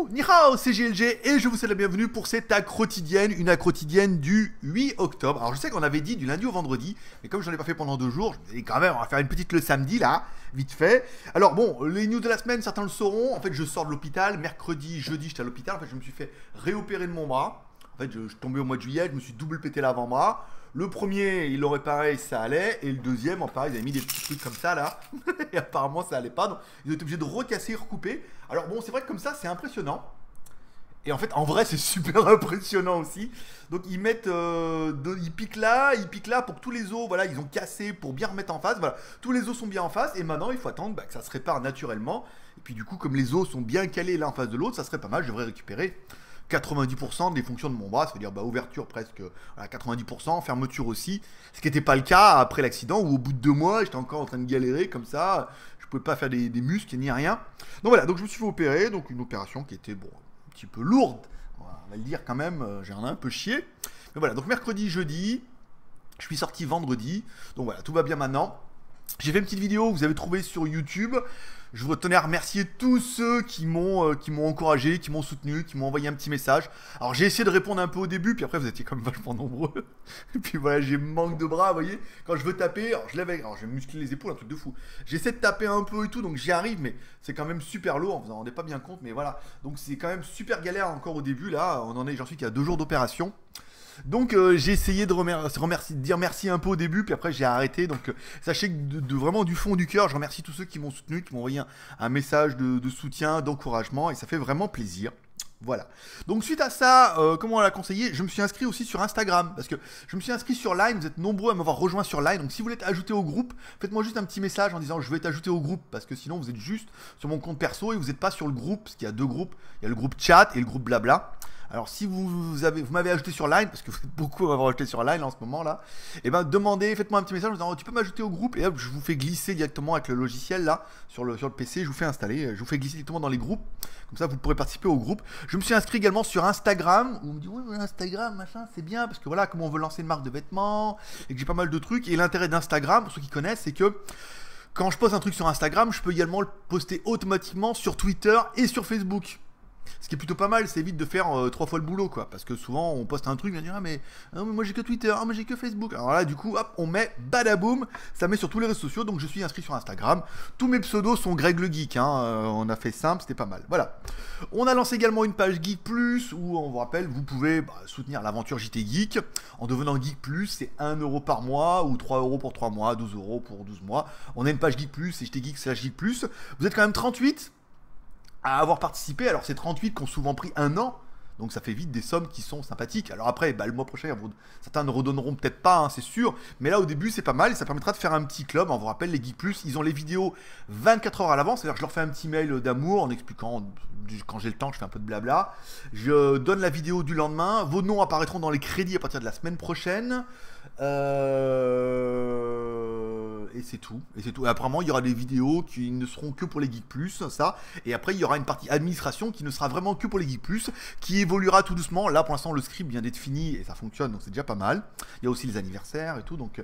Coucou, ni hao, c'est GLG et je vous souhaite la bienvenue pour cette ACK quotidienne, une ACK quotidienne du 8 octobre. Alors je sais qu'on avait dit du lundi au vendredi, mais comme j'en ai pas fait pendant 2 jours, je me dis quand même, on va faire une petite le samedi là, vite fait. Alors bon, les news de la semaine, certains le sauront. En fait, je sors de l'hôpital, mercredi, jeudi, j'étais à l'hôpital. En fait, je me suis fait réopérer de mon bras. En fait, je tombais au mois de juillet, je me suis double pété l'avant-bras. Le premier, il aurait pareil, ça allait. Et le deuxième, pareil, ils avaient mis des petits trucs comme ça, là. Et apparemment, ça allait pas. Donc, ils ont été obligés de recasser, recouper. Alors bon, c'est vrai que comme ça, c'est impressionnant. Et en fait, en vrai, c'est super impressionnant aussi. Donc, ils mettent... ils piquent là pour que tous les os, voilà, ils ont cassé pour bien remettre en face. Voilà, tous les os sont bien en face. Et maintenant, il faut attendre que ça se répare naturellement. Et puis, du coup, comme les os sont bien calés l'un en face de l'autre, ça serait pas mal. Je devrais récupérer 90% des fonctions de mon bras, ça veut dire ouverture presque à 90%, fermeture aussi, ce qui n'était pas le cas après l'accident où au bout de 2 mois j'étais encore en train de galérer comme ça, je pouvais pas faire des muscles ni rien. Donc voilà, donc je me suis fait opérer, donc une opération qui était bon, un petit peu lourde, on va le dire quand même, j'en ai un peu chié. Mais voilà, donc mercredi, jeudi, je suis sorti vendredi, donc voilà, tout va bien maintenant. J'ai fait une petite vidéo que vous avez trouvée sur YouTube. Je vous tenais à remercier tous ceux qui m'ont encouragé, qui m'ont soutenu, qui m'ont envoyé un petit message. Alors j'ai essayé de répondre un peu au début, puis après vous étiez quand même vachement nombreux. Et puis voilà, j'ai manque de bras, vous voyez. Quand je veux taper, alors je vais muscler les épaules, un truc de fou. J'essaie de taper un peu et tout, donc j'y arrive, mais c'est quand même super lourd, vous en rendez pas bien compte, mais voilà. Donc c'est quand même super galère encore au début, là, j'en suis qu'à 2 jours d'opération. Donc j'ai essayé de dire merci un peu au début, puis après j'ai arrêté. Donc sachez que vraiment du fond du cœur, je remercie tous ceux qui m'ont soutenu, qui m'ont envoyé un message de soutien, d'encouragement, et ça fait vraiment plaisir. Voilà. Donc suite à ça, comme on l'a conseillé, je me suis inscrit aussi sur Instagram, parce que je me suis inscrit sur Line, vous êtes nombreux à m'avoir rejoint sur Line, donc si vous voulez être ajouté au groupe, faites-moi juste un petit message en disant je vais t'ajouter au groupe, parce que sinon vous êtes juste sur mon compte perso et vous n'êtes pas sur le groupe, parce qu'il y a 2 groupes, il y a le groupe chat et le groupe blabla. Alors si vous m'avez ajouté sur Line, parce que vous êtes beaucoup à m'avoir ajouté sur Line en ce moment là, et ben demandez, faites-moi un petit message en disant tu peux m'ajouter au groupe, et hop je vous fais glisser directement avec le logiciel là, sur le PC, je vous fais installer, je vous fais glisser directement dans les groupes, comme ça vous pourrez participer au groupe. Je me suis inscrit également sur Instagram, où on me dit ouais Instagram machin c'est bien, parce que voilà, comme on veut lancer une marque de vêtements, et que j'ai pas mal de trucs, et l'intérêt d'Instagram, pour ceux qui connaissent, c'est que quand je poste un truc sur Instagram, je peux également le poster automatiquement sur Twitter et sur Facebook. Ce qui est plutôt pas mal, c'est évite de faire 3 fois le boulot quoi, parce que souvent on poste un truc, on va dire ah mais moi j'ai que Twitter, ah mais j'ai que Facebook. Alors là du coup hop on met badaboum, ça met sur tous les réseaux sociaux, donc je suis inscrit sur Instagram. Tous mes pseudos sont Greg le Geek, hein. On a fait simple, c'était pas mal. Voilà. On a lancé également une page Geek Plus où on vous rappelle, vous pouvez soutenir l'aventure JT Geek en devenant Geek Plus, c'est 1 € par mois ou 3 € pour 3 mois, 12 € pour 12 mois. On a une page Geek Plus, c'est JT Geek/Geek Plus. Vous êtes quand même 38 à avoir participé, alors c'est 38 qui ont souvent pris 1 an, donc ça fait vite des sommes qui sont sympathiques. Alors après, le mois prochain, certains ne redonneront peut-être pas, hein, c'est sûr, mais là au début c'est pas mal, et ça permettra de faire un petit club. On vous rappelle, les Geek Plus, ils ont les vidéos 24 heures à l'avance, c'est-à-dire que je leur fais un petit mail d'amour en expliquant, quand j'ai le temps, je fais un peu de blabla, je donne la vidéo du lendemain, vos noms apparaîtront dans les crédits à partir de la semaine prochaine, et c'est tout. Et apparemment, il y aura des vidéos qui ne seront que pour les Geek Plus, ça. Et après, il y aura une partie administration qui ne sera vraiment que pour les Geek Plus, qui évoluera tout doucement. Là, pour l'instant, le script vient d'être fini et ça fonctionne, donc c'est déjà pas mal. Il y a aussi les anniversaires et tout, donc...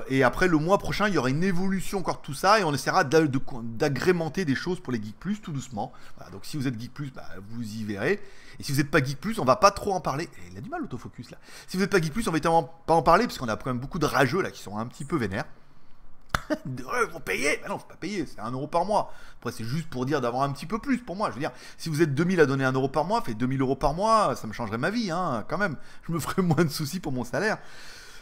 et après, le mois prochain, il y aura une évolution encore de tout ça et on essaiera d'agrémenter des choses pour les Geek Plus tout doucement. Voilà, donc si vous êtes Geek Plus, vous y verrez. Et si vous n'êtes pas Geek Plus, on va pas trop en parler. Et il a du mal l'autofocus là. Si vous n'êtes pas Geek Plus, on va pas en parler parce qu'on a quand même beaucoup de rageux là qui sont un petit peu vénères. Vous payez? Ben non, faut pas payer, c'est 1 € par mois. Après, c'est juste pour dire d'avoir un petit peu plus pour moi. Je veux dire, si vous êtes 2000 à donner 1 € par mois, fait 2000 € par mois, ça me changerait ma vie, hein, quand même. Je me ferais moins de soucis pour mon salaire.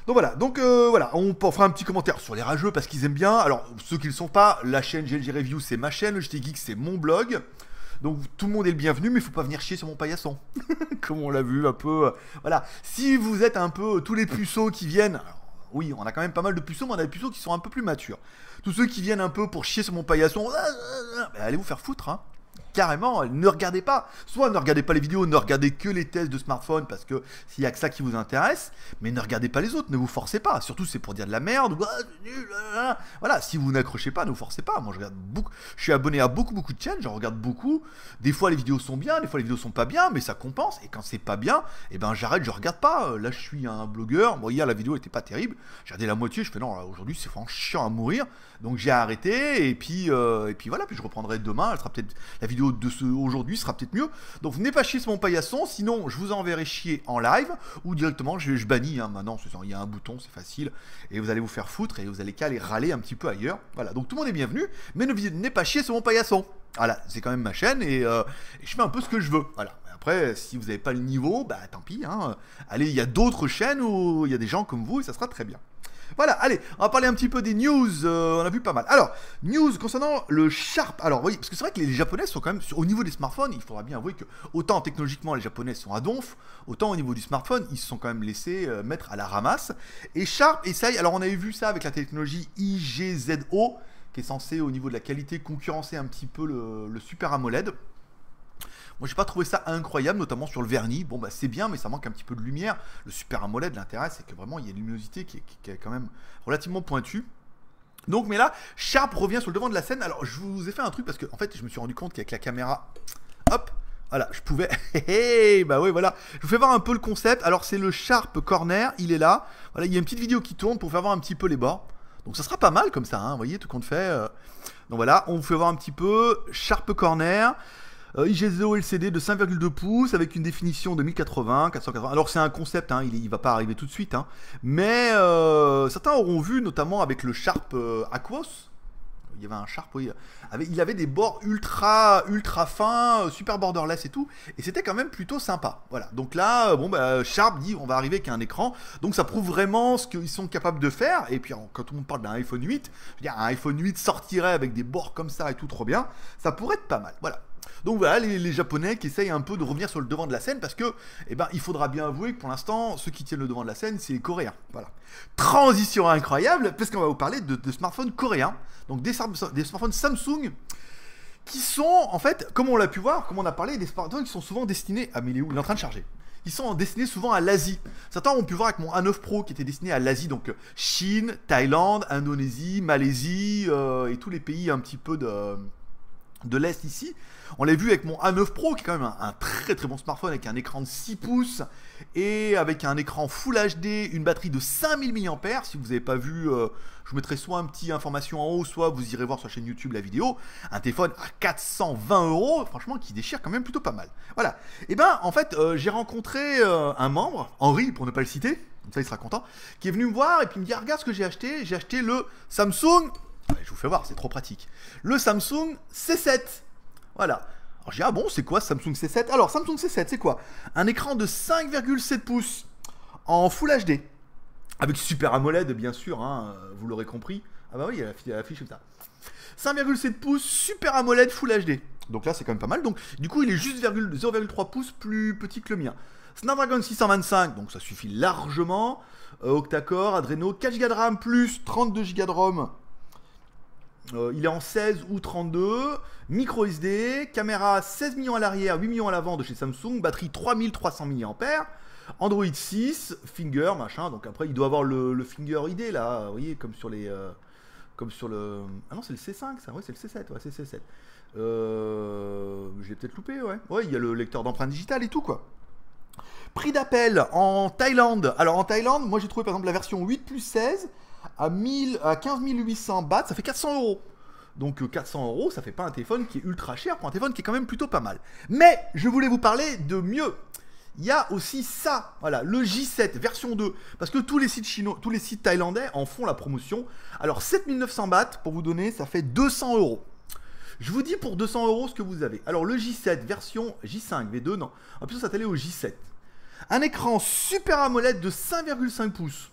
Donc voilà, on fera un petit commentaire sur les rageux parce qu'ils aiment bien. Alors, ceux qui ne le sont pas, la chaîne GLG Review, c'est ma chaîne, le JT Geek, c'est mon blog. Donc tout le monde est le bienvenu, mais il faut pas venir chier sur mon paillasson. Comme on l'a vu un peu. Voilà, si vous êtes un peu tous les puceaux qui viennent... Alors, oui, on a quand même pas mal de puceaux, mais on a des puceaux qui sont un peu plus matures. Tous ceux qui viennent un peu pour chier sur mon paillasson, allez vous faire foutre, hein. Carrément, ne regardez pas. Soit ne regardez pas les vidéos, ne regardez que les tests de smartphone parce que s'il y a que ça qui vous intéresse, mais ne regardez pas les autres, ne vous forcez pas. Surtout c'est pour dire de la merde. Voilà, si vous n'accrochez pas, ne vous forcez pas. Moi je regarde beaucoup, je suis abonné à beaucoup de chaînes, j'en regarde beaucoup. Des fois les vidéos sont bien, des fois les vidéos sont pas bien, mais ça compense. Et quand c'est pas bien, et ben j'arrête, je regarde pas. Là je suis un blogueur. Bon hier la vidéo était pas terrible. J'ai regardé la moitié, je fais non, aujourd'hui c'est vraiment chiant à mourir. Donc j'ai arrêté et puis voilà, puis je reprendrai demain. Elle sera peut-être la vidéo vidéo de aujourd'hui sera peut-être mieux. Donc venez pas chier sur mon paillasson, sinon je vous enverrai chier en live ou directement je bannis. Hein, maintenant, il y a un bouton, c'est facile, et vous allez vous faire foutre et vous allez qu'à aller râler un petit peu ailleurs. Voilà, donc tout le monde est bienvenu, mais ne venez pas chier sur mon paillasson. Voilà, c'est quand même ma chaîne et je fais un peu ce que je veux. Voilà. Après, si vous n'avez pas le niveau, bah tant pis. Hein. Allez, il y a d'autres chaînes où il y a des gens comme vous et ça sera très bien. Voilà, allez, on va parler un petit peu des news, on a vu pas mal. Alors, news concernant le Sharp. Alors, oui, parce que c'est vrai que les Japonais sont quand même, au niveau des smartphones, il faudra bien avouer que autant technologiquement les Japonais sont à donf, autant au niveau du smartphone, ils se sont quand même laissés mettre à la ramasse. Et Sharp essaye, alors on avait vu ça avec la technologie IGZO, qui est censée au niveau de la qualité concurrencer un petit peu le Super AMOLED. Moi, j'ai pas trouvé ça incroyable, notamment sur le vernis. Bon, bah c'est bien, mais ça manque un petit peu de lumière. Le Super AMOLED, l'intérêt, c'est que vraiment, il y a une luminosité qui est quand même relativement pointue. Donc, mais là, Sharp revient sur le devant de la scène. Alors, je vous ai fait un truc parce que, en fait, je me suis rendu compte qu'avec la caméra, hop, voilà, je pouvais. Bah oui, voilà. Je vous fais voir un peu le concept. Alors, c'est le Sharp Corner, il est là. Voilà, il y a une petite vidéo qui tourne pour faire voir un petit peu les bords. Donc, ça sera pas mal comme ça, hein, vous voyez, tout compte fait. Donc, voilà, on vous fait voir un petit peu Sharp Corner. IGZO LCD de 5,2 pouces avec une définition de 1080, 480. Alors c'est un concept, hein, il va pas arriver tout de suite, hein, mais certains auront vu notamment avec le Sharp Aquos. Il y avait un Sharp, oui, il avait des bords ultra fins, super borderless et tout, et c'était quand même plutôt sympa. Voilà. Donc là, bon, bah, Sharp dit on va arriver avec un écran, donc ça prouve vraiment ce qu'ils sont capables de faire. Et puis quand tout le monde parle d'un iPhone 8, je veux dire, un iPhone 8 sortirait avec des bords comme ça et tout trop bien, ça pourrait être pas mal. Voilà. Donc voilà, les Japonais qui essayent un peu de revenir sur le devant de la scène parce que, eh ben, il faudra bien avouer que pour l'instant, ceux qui tiennent le devant de la scène, c'est les Coréens. Voilà. Transition incroyable, parce qu'on va vous parler de smartphones coréens, donc des smartphones Samsung qui sont, en fait, comme on l'a pu voir, comme on a parlé, des smartphones qui sont souvent destinés à... Mais il est où? Il est en train de charger. Ils sont destinés souvent à l'Asie. Certains ont pu voir avec mon A9 Pro qui était destiné à l'Asie, donc Chine, Thaïlande, Indonésie, Malaisie et tous les pays un petit peu de l'Est ici. On l'a vu avec mon A9 Pro qui est quand même un très très bon smartphone avec un écran de 6 pouces et avec un écran Full HD, une batterie de 5000 mAh. Si vous n'avez pas vu, je vous mettrai soit un petit information en haut, soit vous irez voir sur la chaîne YouTube la vidéo. Un téléphone à 420 €, franchement qui déchire quand même plutôt pas mal. Voilà. Et ben en fait j'ai rencontré un membre, Henri pour ne pas le citer, comme ça il sera content, qui est venu me voir et puis il me dit regarde ce que j'ai acheté le Samsung, allez, je vous fais voir, c'est trop pratique, le Samsung C7. Voilà. Alors j'ai dit, ah bon, c'est quoi Samsung C7? Alors Samsung C7, c'est quoi? Un écran de 5,7 pouces en Full HD. Avec Super AMOLED, bien sûr, hein, vous l'aurez compris. Ah bah oui, il y a l'affiche comme ça. 5,7 pouces, Super AMOLED Full HD. Donc là, c'est quand même pas mal. Donc du coup, il est juste 0,3 pouces plus petit que le mien. Snapdragon 625, donc ça suffit largement. Octa-core, Adreno, 4 Go de RAM plus 32 Go de ROM. Il est en 16 ou 32, micro SD, caméra 16 millions à l'arrière, 8 millions à l'avant de chez Samsung, batterie 3300 mAh, Android 6, Finger, machin, donc après il doit avoir le Finger ID là, vous voyez, comme sur les... comme sur le... Ah non, c'est le C5 ça, ouais, c'est le C7, ouais, c'est C7. J'ai peut-être loupé, ouais. Ouais, il y a le lecteur d'empreintes digitales et tout, quoi. Prix d'appel en Thaïlande. Alors en Thaïlande, moi j'ai trouvé par exemple la version 8 plus 16 à 15 800 bahts, ça fait 400 €. Donc 400 €, ça fait pas un téléphone qui est ultra cher pour un téléphone qui est quand même plutôt pas mal. Mais je voulais vous parler de mieux. Il y a aussi ça, voilà, le J7 version 2, parce que tous les sites chinois, tous les sites thaïlandais en font la promotion. Alors 7900 bahts, pour vous donner, ça fait 200 €. Je vous dis pour 200 € ce que vous avez. Alors le J7 version J5 V2, non, en plus ça s'attellait au J7. Un écran Super AMOLED de 5,5 pouces.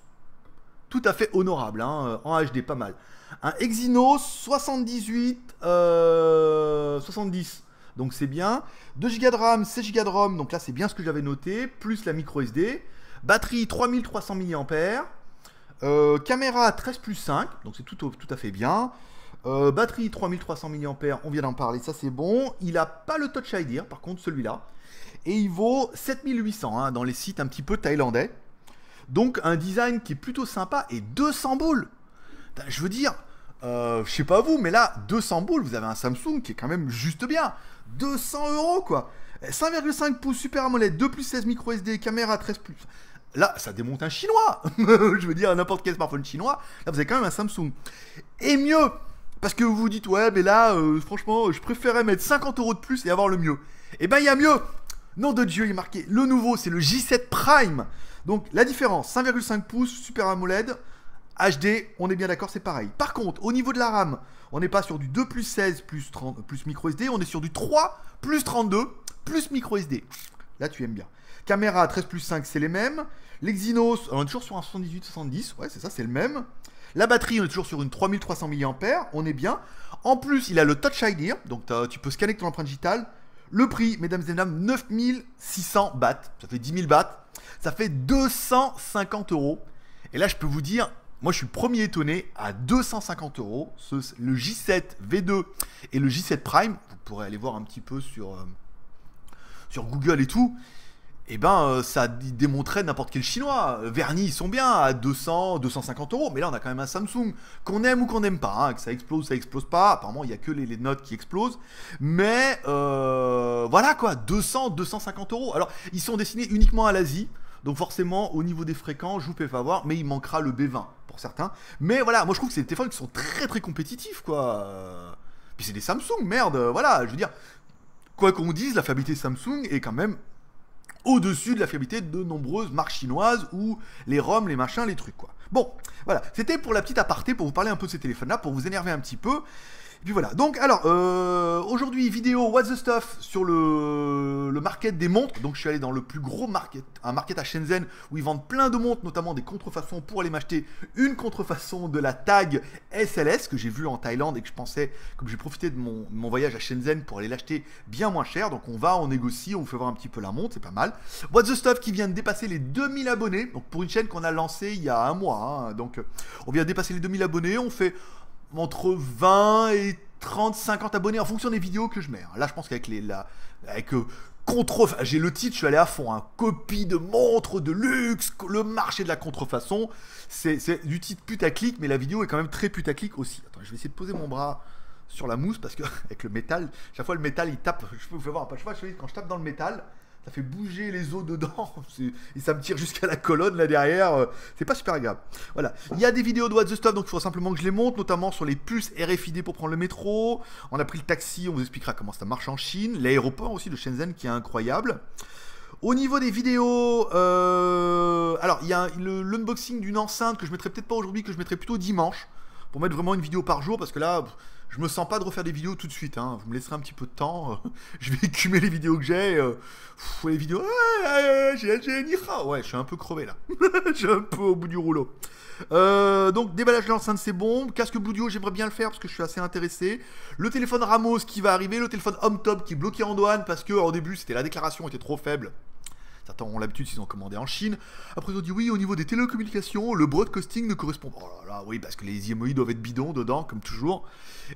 Tout à fait honorable, hein, en HD, pas mal. Un Exynos 70, donc c'est bien. 2 Go de RAM, 16 Go de ROM, donc là c'est bien ce que j'avais noté, plus la micro SD. Batterie 3300 mAh. Caméra 13 plus 5, donc c'est tout à fait bien. Batterie 3300 mAh, on vient d'en parler, ça c'est bon. Il n'a pas le Touch ID, par contre celui-là. Et il vaut 7800 hein, dans les sites un petit peu thaïlandais. Donc un design qui est plutôt sympa et 200 boules. Je veux dire, je sais pas vous, mais là, 200 boules, vous avez un Samsung qui est quand même juste bien. 200 € quoi. 5,5 pouces Super AMOLED, 2 plus 16 micro SD, caméra 13 plus. Là, ça démonte un chinois. Je veux dire, n'importe quel smartphone chinois. Là, vous avez quand même un Samsung. Et mieux, Parce que vous vous dites, ouais, mais là, franchement, je préférais mettre 50 € de plus et avoir le mieux. Eh ben, il y a mieux. Nom de Dieu, il est marqué. Le nouveau, c'est le J7 Prime. Donc, la différence, 5,5 pouces, Super AMOLED, HD, on est bien d'accord, c'est pareil. Par contre, au niveau de la RAM, on n'est pas sur du 2 plus 16 plus, 30, plus micro SD, on est sur du 3 plus 32 plus micro SD. Là, tu aimes bien. Caméra 13 plus 5, c'est les mêmes. L'Exynos, on est toujours sur un 78-70, ouais, c'est ça, c'est le même. La batterie, on est toujours sur une 3300 mAh, on est bien. En plus, il a le Touch ID, donc tu peux scanner ton empreinte digitale. Le prix, mesdames et messieurs, 9600 bahts, ça fait 10 000 bahts, ça fait 250 €. Et là, je peux vous dire, moi, je suis le premier étonné, à 250 €, le J7 V2 et le J7 Prime, vous pourrez aller voir un petit peu sur Google et tout, et ben ça démontrait n'importe quel chinois. Vernis, ils sont bien à 200, 250 €, mais là on a quand même un Samsung qu'on aime ou qu'on n'aime pas, hein, que ça explose pas. Apparemment il n'y a que les notes qui explosent, mais voilà quoi, 200, 250 €. Alors ils sont destinés uniquement à l'Asie, donc forcément au niveau des fréquences, je vous fais pas voir, mais il manquera le B20 pour certains. Mais voilà, moi je trouve que c'est des téléphones qui sont très très compétitifs quoi. Puis c'est des Samsung, merde, voilà, je veux dire, quoi qu'on dise, la fiabilité Samsung est quand même au-dessus de la fiabilité de nombreuses marques chinoises ou les ROM, les machins, les trucs quoi. Bon, voilà, c'était pour la petite aparté, pour vous parler un peu de ces téléphones-là, pour vous énerver un petit peu. Et puis voilà, donc alors, aujourd'hui, vidéo What's the Stuff sur le market des montres. Donc je suis allé dans le plus gros market, un market à Shenzhen, où ils vendent plein de montres, notamment des contrefaçons, pour aller m'acheter une contrefaçon de la Tag SLS, que j'ai vue en Thaïlande et que je pensais, comme j'ai profité de mon voyage à Shenzhen pour aller l'acheter bien moins cher. Donc on négocie, on vous fait voir un petit peu la montre, c'est pas mal. What's the Stuff qui vient de dépasser les 2000 abonnés, donc pour une chaîne qu'on a lancée il y a un mois, hein. Donc on vient de dépasser les 2000 abonnés, on fait entre 20 et 30, 50 abonnés en fonction des vidéos que je mets. Là, je pense qu'avec j'ai le titre, je suis allé à fond. Hein. Copie de montres de luxe, le marché de la contrefaçon. C'est du titre putaclic, mais la vidéo est quand même très putaclic aussi. Attends, je vais essayer de poser mon bras sur la mousse parce que avec le métal, chaque fois le métal il tape. Je peux vous faire voir, chaque fois quand je tape dans le métal, ça fait bouger les os dedans et ça me tire jusqu'à la colonne là derrière. C'est pas super agréable. Voilà. Il y a des vidéos de What the Stuff, donc il faut simplement que je les montre, notamment sur les puces RFID pour prendre le métro. On a pris le taxi, on vous expliquera comment ça marche en Chine. L'aéroport aussi de Shenzhen qui est incroyable. Au niveau des vidéos, alors il y a l'unboxing d'une enceinte que je mettrai peut-être pas aujourd'hui, que je mettrai plutôt dimanche, pour mettre vraiment une vidéo par jour, parce que là, je me sens pas de refaire des vidéos tout de suite, hein. Vous me laisserez un petit peu de temps, je vais écumer les vidéos que j'ai, les vidéos, j'ai Nira, ouais, je suis un peu crevé là, je suis un peu au bout du rouleau. Donc déballage de l'enceinte c'est bon, casque Bluetooth j'aimerais bien le faire parce que je suis assez intéressé. Le téléphone Ramos qui va arriver, le téléphone HomeTop qui est bloqué en douane parce que au début la déclaration était trop faible. Certains ont l'habitude s'ils ont commandé en Chine. Après ils ont dit oui, au niveau des télécommunications, le broadcasting ne correspond pas. Oh là là, oui, parce que les IMEI doivent être bidons dedans, comme toujours.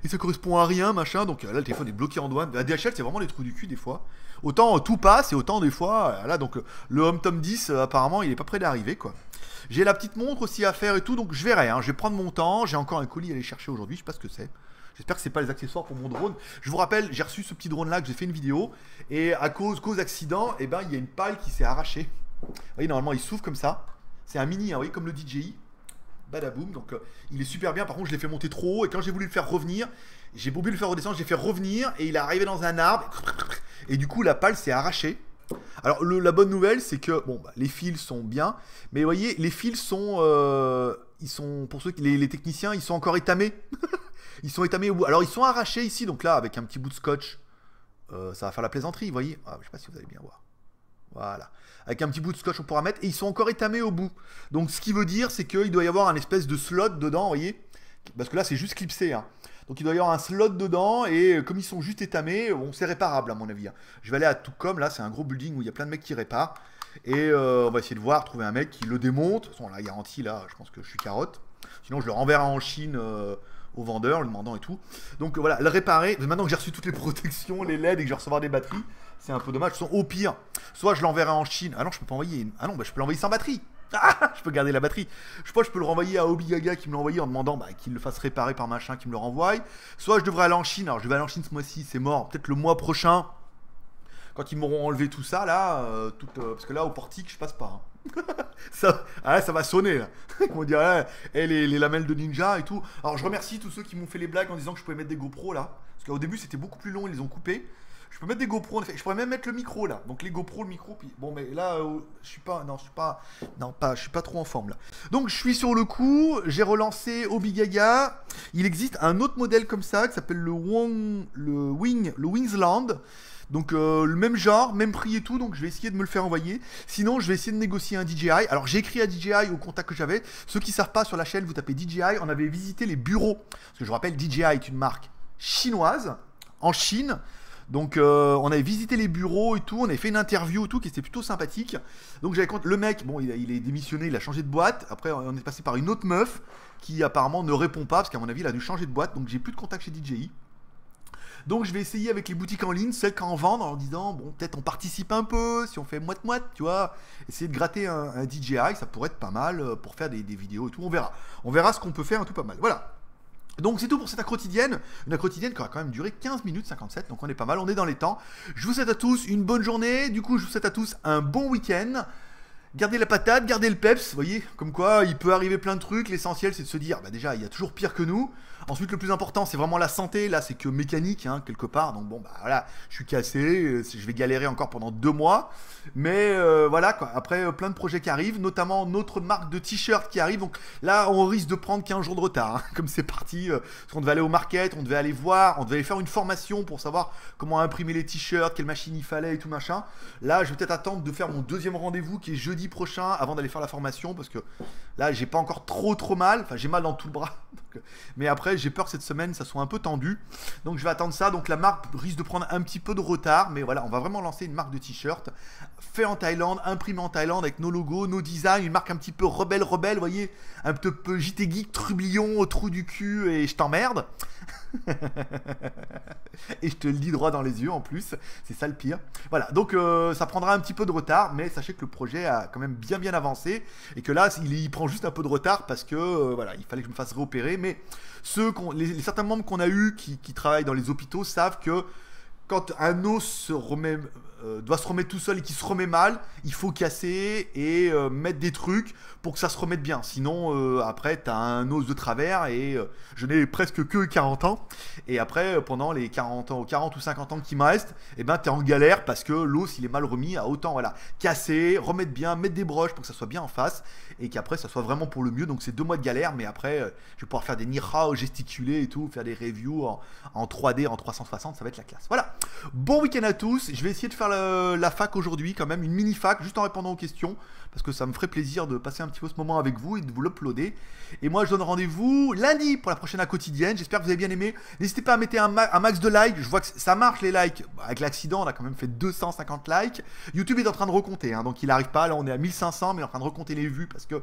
Et ça correspond à rien, machin. Donc là, le téléphone est bloqué en douane. La DHL, c'est vraiment les trous du cul des fois. Autant tout passe et autant des fois. Là, donc le HomeTom 10, apparemment, il est pas prêt d'arriver, quoi. J'ai la petite montre aussi à faire et tout, donc je verrai. Hein. Je vais prendre mon temps. J'ai encore un colis à aller chercher aujourd'hui. Je sais pas ce que c'est. J'espère que c'est pas les accessoires pour mon drone. Je vous rappelle, j'ai reçu ce petit drone là que j'ai fait une vidéo. Et à cause accident, eh ben, il y a une paille qui s'est arrachée. Vous voyez, normalement, il s'ouvre comme ça. C'est un mini, hein, vous voyez, comme le DJI. Badaboum. Donc, il est super bien. Par contre, je l'ai fait monter trop haut. Et quand j'ai voulu le faire revenir, j'ai beau le faire redescendre, j'ai fait revenir. Et il est arrivé dans un arbre. Et du coup, la paille s'est arrachée. Alors, la bonne nouvelle, c'est que bon, bah, les fils sont bien. Mais vous voyez, les fils sont... ils sont, pour ceux qui, les techniciens, ils sont encore étamés. Ils sont étamés au bout. Alors, ils sont arrachés ici. Donc là, avec un petit bout de scotch, ça va faire la plaisanterie, vous voyez. Ah, je sais pas si vous allez bien voir. Voilà. Avec un petit bout de scotch, on pourra mettre. Et ils sont encore étamés au bout. Donc, ce qui veut dire, c'est qu'il doit y avoir un espèce de slot dedans, vous voyez. Parce que là, c'est juste clipsé. Hein. Donc, il doit y avoir un slot dedans. Et comme ils sont juste étamés, bon, c'est réparable, à mon avis. Hein. Je vais aller à Tucum. Là, c'est un gros building où il y a plein de mecs qui réparent. Et on va essayer de voir, trouver un mec qui le démonte. De toute façon, la garantie, là, je pense que je suis carotte. Sinon, je le renverrai en Chine au vendeur, le demandant et tout. Donc, voilà, le réparer. Maintenant que j'ai reçu toutes les protections, les LED et que je vais recevoir des batteries, c'est un peu dommage. Au pire, soit je l'enverrai en Chine. Ah non, je peux pas envoyer. Ah non, bah, je peux l'envoyer sans batterie. Ah, je peux garder la batterie. Je pense que je peux le renvoyer à Obigaga qui me l'a envoyé en demandant qu'il le fasse réparer par machin, qui me le renvoie. Soit je devrais aller en Chine. Alors, je vais aller en Chine ce mois-ci, c'est mort. Peut-être le mois prochain. quand ils m'auront enlevé tout ça, là, parce que là, au portique, je passe pas. Hein. Ça, ça va sonner, là. On dirait, les lamelles de ninja et tout. Alors, je remercie tous ceux qui m'ont fait les blagues en disant que je pouvais mettre des GoPro, là. Parce qu'au début, c'était beaucoup plus long, ils les ont coupés. Je peux mettre des GoPro, en effet. Je pourrais même mettre le micro là. Donc les GoPro, le micro. Puis bon, mais là, je suis pas, non, je suis pas trop en forme là. Donc je suis sur le coup. J'ai relancé Obigaga. Il existe un autre modèle comme ça qui s'appelle le Wingsland. Donc le même genre, même prix et tout. Donc je vais essayer de me le faire envoyer. Sinon, je vais essayer de négocier un DJI. Alors j'ai écrit à DJI au contact que j'avais. Ceux qui savent pas, sur la chaîne, vous tapez DJI. On avait visité les bureaux. Parce que je vous rappelle, DJI est une marque chinoise en Chine. Donc on avait visité les bureaux et tout, on avait fait une interview et tout qui était plutôt sympathique. Donc j'avais le mec, bon il est démissionné, il a changé de boîte. Après on est passé par une autre meuf qui apparemment ne répond pas parce qu'à mon avis il a dû changer de boîte. Donc j'ai plus de contact chez DJI. Donc je vais essayer avec les boutiques en ligne, celles qui en vendent, en leur disant bon peut-être on participe un peu, si on fait moite-moite, tu vois. Essayer de gratter un DJI, ça pourrait être pas mal pour faire des vidéos et tout, on verra. On verra ce qu'on peut faire, tout pas mal, voilà. Donc c'est tout pour cette quotidienne, une quotidienne qui aura quand même duré 15 minutes 57, donc on est pas mal, on est dans les temps. Je vous souhaite à tous une bonne journée, du coup je vous souhaite à tous un bon week-end. Gardez la patate, gardez le peps, vous voyez, comme quoi il peut arriver plein de trucs, l'essentiel c'est de se dire, bah déjà il y a toujours pire que nous. Ensuite le plus important c'est vraiment la santé, là c'est que mécanique, hein, quelque part, donc bon bah voilà, je suis cassé, je vais galérer encore pendant 2 mois. Mais voilà quoi, après plein de projets qui arrivent, notamment notre marque de t-shirt qui arrive, donc là on risque de prendre 15 jours de retard, hein, comme c'est parti, parce qu'on devait aller au market, on devait aller voir, on devait aller faire une formation pour savoir comment imprimer les t-shirts, quelle machine il fallait et tout machin. Là je vais peut-être attendre de faire mon deuxième rendez-vous qui est jeudi prochain avant d'aller faire la formation, parce que là j'ai pas encore trop mal, enfin j'ai mal dans tout le bras, donc, mais après j'ai peur que cette semaine ça soit un peu tendu, donc je vais attendre ça, donc la marque risque de prendre un petit peu de retard, mais voilà on va vraiment lancer une marque de t-shirt fait en Thaïlande, imprimé en Thaïlande avec nos logos, nos designs, une marque un petit peu rebelle, vous voyez, un petit peu JT Geek, trublion, trou du cul et je t'emmerde. Et je te le dis droit dans les yeux en plus, c'est ça le pire. Voilà, donc ça prendra un petit peu de retard, mais sachez que le projet a quand même bien avancé et que là il prend juste un peu de retard parce que voilà, il fallait que je me fasse réopérer. Mais certains membres qu'on a eu qui travaillent dans les hôpitaux savent que quand un os doit se remettre tout seul et qu'il se remet mal, il faut casser et mettre des trucs pour que ça se remette bien. Sinon, après, tu as un os de travers et je n'ai presque que 40 ans. Et après, pendant les 40 ou 50 ans qui me restent, eh ben, tu es en galère parce que l'os, il est mal remis. À autant voilà, casser, remettre bien, mettre des broches pour que ça soit bien en face et qu'après, ça soit vraiment pour le mieux. Donc, c'est 2 mois de galère, mais après, je vais pouvoir faire des nihao gesticulés et tout, faire des reviews en 3D, en 360, ça va être la classe. Voilà. Bon week-end à tous. Je vais essayer de faire la fac aujourd'hui, quand même, une mini fac, juste en répondant aux questions, parce que ça me ferait plaisir de passer un petit peu ce moment avec vous et de vous l'uploader. Et moi, je donne rendez-vous lundi pour la prochaine quotidienne. J'espère que vous avez bien aimé. N'hésitez pas à mettre un max de likes. Je vois que ça marche les likes. Avec l'accident, on a quand même fait 250 likes. YouTube est en train de recompter, hein, donc il n'arrive pas. Là, on est à 1500, mais il est en train de recompter les vues parce que,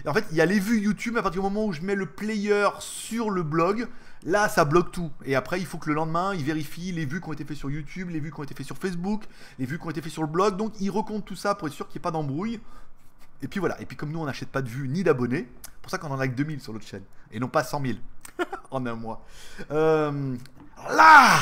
en fait, il y a les vues YouTube. À partir du moment où je mets le player sur le blog, là, ça bloque tout. Et après, il faut que le lendemain, il vérifie les vues qui ont été faites sur YouTube, les vues qui ont été faites sur Facebook, les vues qui ont été faites sur le blog. Donc, il recompte tout ça pour être sûr qu'il n'y ait pas d'embrouille. Et puis voilà. Et puis comme nous, on n'achète pas de vues ni d'abonnés, pour ça qu'on en a que 2000 sur l'autre chaîne. Et non pas 100 000 en un mois. Là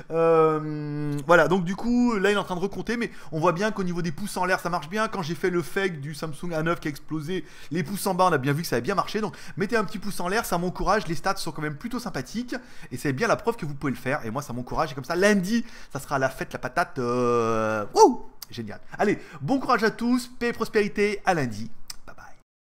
voilà, donc du coup, là il est en train de recompter, mais on voit bien qu'au niveau des pouces en l'air, ça marche bien. Quand j'ai fait le fake du Samsung A9 qui a explosé, les pouces en bas, on a bien vu que ça avait bien marché. Donc mettez un petit pouce en l'air, ça m'encourage. Les stats sont quand même plutôt sympathiques et c'est bien la preuve que vous pouvez le faire. Et moi, ça m'encourage. Et comme ça, lundi, ça sera la fête, la patate. Wouh, génial. Allez, bon courage à tous, paix et prospérité. À lundi.